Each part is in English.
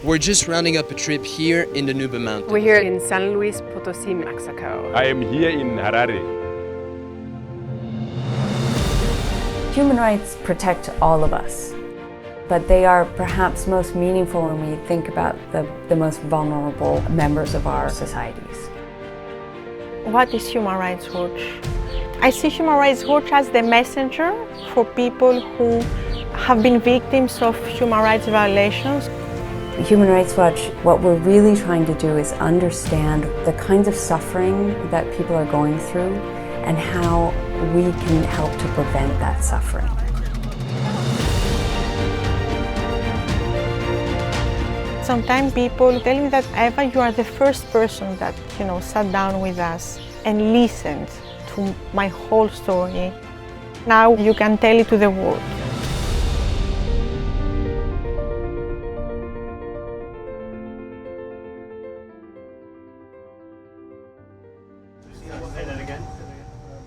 We're just rounding up a trip here in the Nuba Mountains. We're here in San Luis Potosí, Mexico. I am here in Harare. Human rights protect all of us, but they are perhaps most meaningful when we think about the most vulnerable members of our societies. What is Human Rights Watch? I see Human Rights Watch as the messenger for people who have been victims of human rights violations. Human Rights Watch, what we're really trying to do is understand the kinds of suffering that people are going through and how we can help to prevent that suffering. Sometimes people tell me that, Eva, you are the first person that, sat down with us and listened to my whole story. Now you can tell it to the world.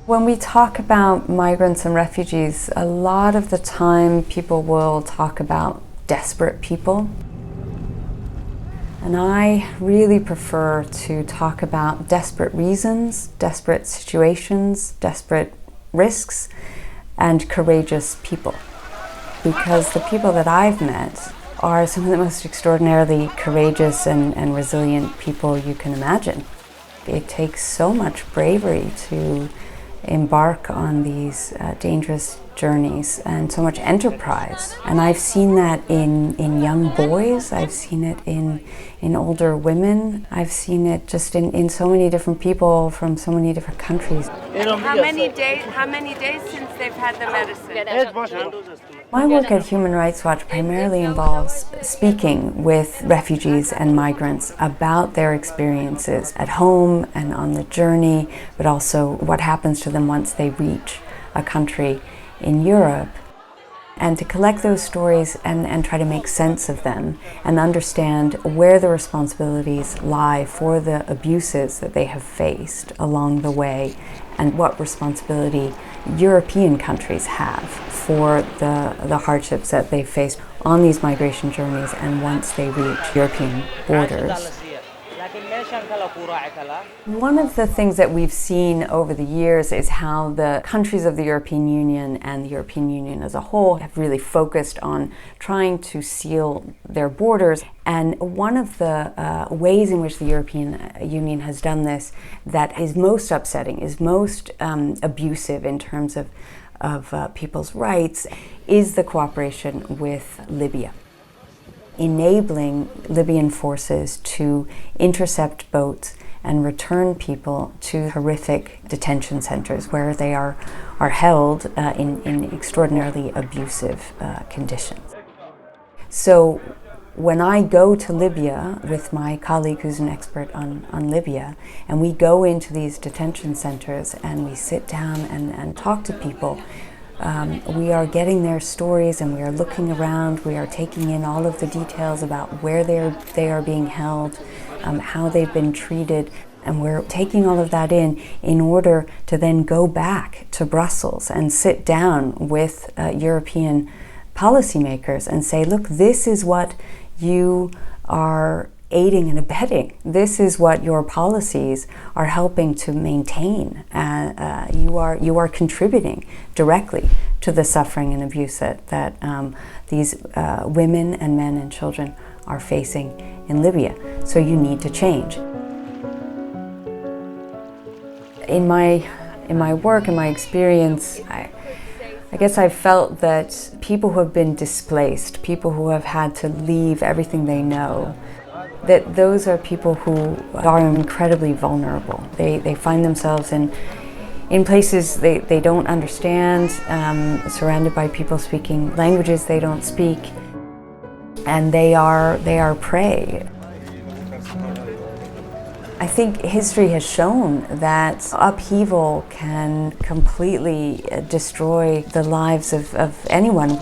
When we talk about migrants and refugees, a lot of the time people will talk about desperate people. And I really prefer to talk about desperate reasons, desperate situations, desperate risks, and courageous people. Because the people that I've met are some of the most extraordinarily courageous and resilient people you can imagine. It takes so much bravery to embark on these dangerous journeys and so much enterprise. And I've seen that in young boys, I've seen it in older women, I've seen it just in so many different people from so many different countries. How many days since they've had the medicine? My work at Human Rights Watch primarily involves speaking with refugees and migrants about their experiences at home and on the journey, but also what happens to them once they reach a country in Europe, and to collect those stories and try to make sense of them and understand where the responsibilities lie for the abuses that they have faced along the way and what responsibility European countries have for the hardships that they faced on these migration journeys and once they reach European borders. One of the things that we've seen over the years is how the countries of the European Union and the European Union as a whole have really focused on trying to seal their borders. And one of the ways in which the European Union has done this that is most upsetting, is most abusive in terms of people's rights, is the cooperation with Libya, enabling Libyan forces to intercept boats and return people to horrific detention centers where they are held in extraordinarily abusive conditions. So when I go to Libya with my colleague who's an expert on Libya, and we go into these detention centers and we sit down and talk to people, we are getting their stories and we are looking around, we are taking in all of the details about where they are being held, how they've been treated, and we're taking all of that in order to then go back to Brussels and sit down with European policymakers and say, look, this is what you are aiding and abetting. This is what your policies are helping to maintain. You are contributing directly to the suffering and abuse that these women and men and children are facing in Libya. So you need to change. In my work, in my experience, I guess I've felt that people who have been displaced, people who have had to leave everything they know, that those are people who are incredibly vulnerable. They find themselves in places they don't understand, surrounded by people speaking languages they don't speak, and they are prey. I think history has shown that upheaval can completely destroy the lives of anyone.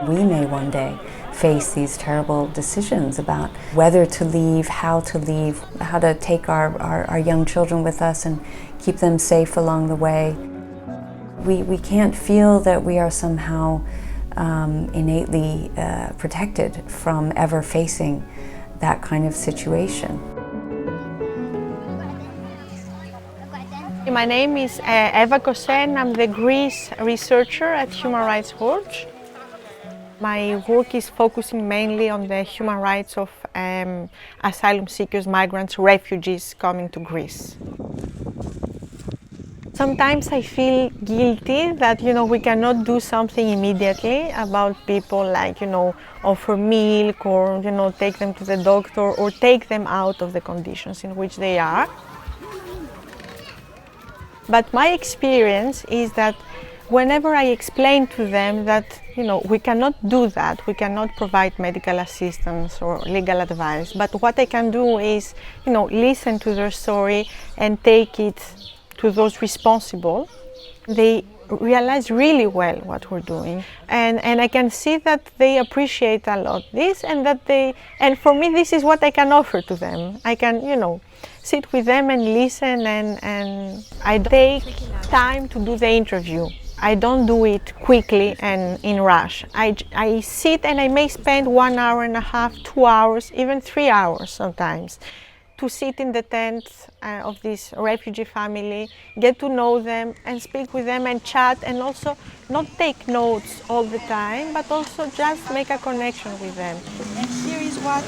We may one day face these terrible decisions about whether to leave, how to take our young children with us and keep them safe along the way. We can't feel that we are somehow innately protected from ever facing that kind of situation. My name is Eva Kosen. I'm the Greece researcher at Human Rights Watch. My work is focusing mainly on the human rights of asylum seekers, migrants, refugees coming to Greece. Sometimes I feel guilty that, we cannot do something immediately about people, like, offer milk or, take them to the doctor or take them out of the conditions in which they are. But my experience is that whenever I explain to them that, we cannot do that, we cannot provide medical assistance or legal advice, but what I can do is, listen to their story and take it to those responsible, they realize really well what we're doing. And I can see that they appreciate a lot this, and for me this is what I can offer to them. I can, sit with them and listen, and I take time to do the interview. I don't do it quickly and in rush. I sit and I may spend 1 hour and a half, 2 hours, even 3 hours sometimes, to sit in the tent of this refugee family, get to know them and speak with them and chat, and also not take notes all the time, but also just make a connection with them. And here is what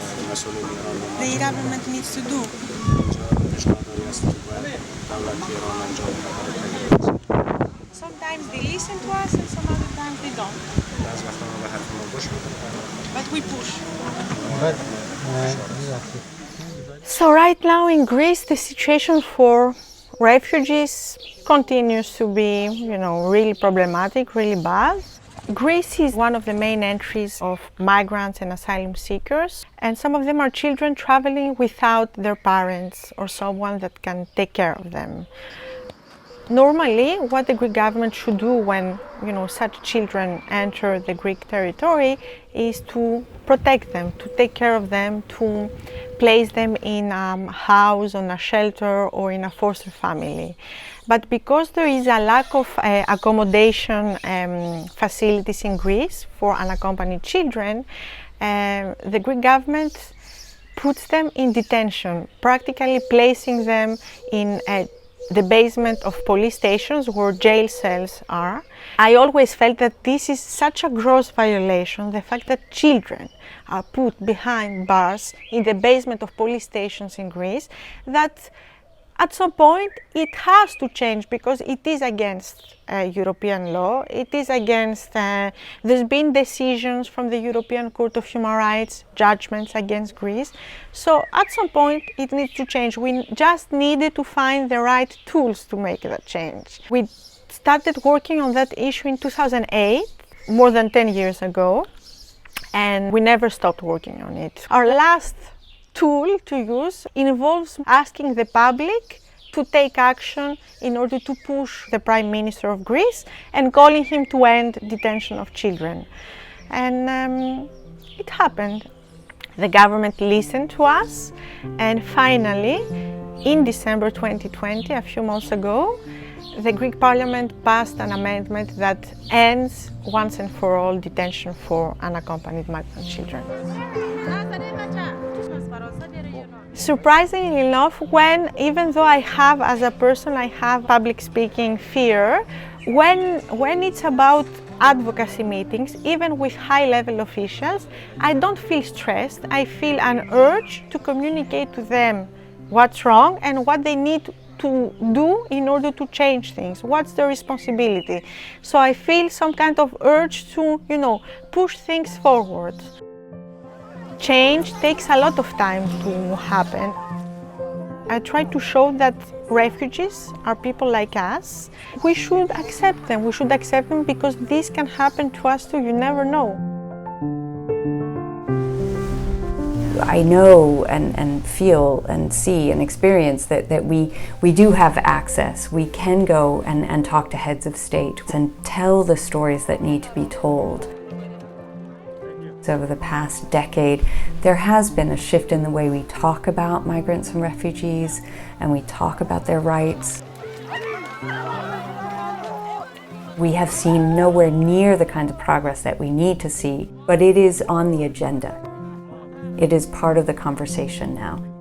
the government needs to do. Sometimes they listen to us and some other times they don't. But we push. So right now in Greece, the situation for refugees continues to be, really problematic, really bad. Greece is one of the main entries of migrants and asylum seekers, and some of them are children traveling without their parents or someone that can take care of them. Normally, what the Greek government should do when, such children enter the Greek territory is to protect them, to take care of them, to place them in a house, on a shelter, or in a foster family. But because there is a lack of accommodation facilities in Greece for unaccompanied children, the Greek government puts them in detention, practically placing them in the basement of police stations where jail cells are. I always felt that this is such a gross violation, the fact that children are put behind bars in the basement of police stations in Greece, that at some point it has to change, because it is against European law. It is against, there's been decisions from the European Court of Human Rights, judgments against Greece. So at some point it needs to change. We just needed to find the right tools to make that change. We started working on that issue in 2008, more than 10 years ago, and we never stopped working on it. Our last tool to use involves asking the public to take action in order to push the Prime Minister of Greece and calling him to end detention of children. And it happened. The government listened to us, and finally, in December 2020, a few months ago, the Greek Parliament passed an amendment that ends once and for all detention for unaccompanied migrant children. Surprisingly enough, even though I have, as a person, I have public speaking fear, when it's about advocacy meetings, even with high-level officials, I don't feel stressed. I feel an urge to communicate to them what's wrong and what they need to do in order to change things, what's their responsibility. So I feel some kind of urge to, push things forward. Change takes a lot of time to happen. I try to show that refugees are people like us. We should accept them. We should accept them because this can happen to us too. You never know. I know and feel and see and experience that we do have access. We can go and talk to heads of state and tell the stories that need to be told. Over the past decade, there has been a shift in the way we talk about migrants and refugees, and we talk about their rights. We have seen nowhere near the kind of progress that we need to see, but it is on the agenda. It is part of the conversation now.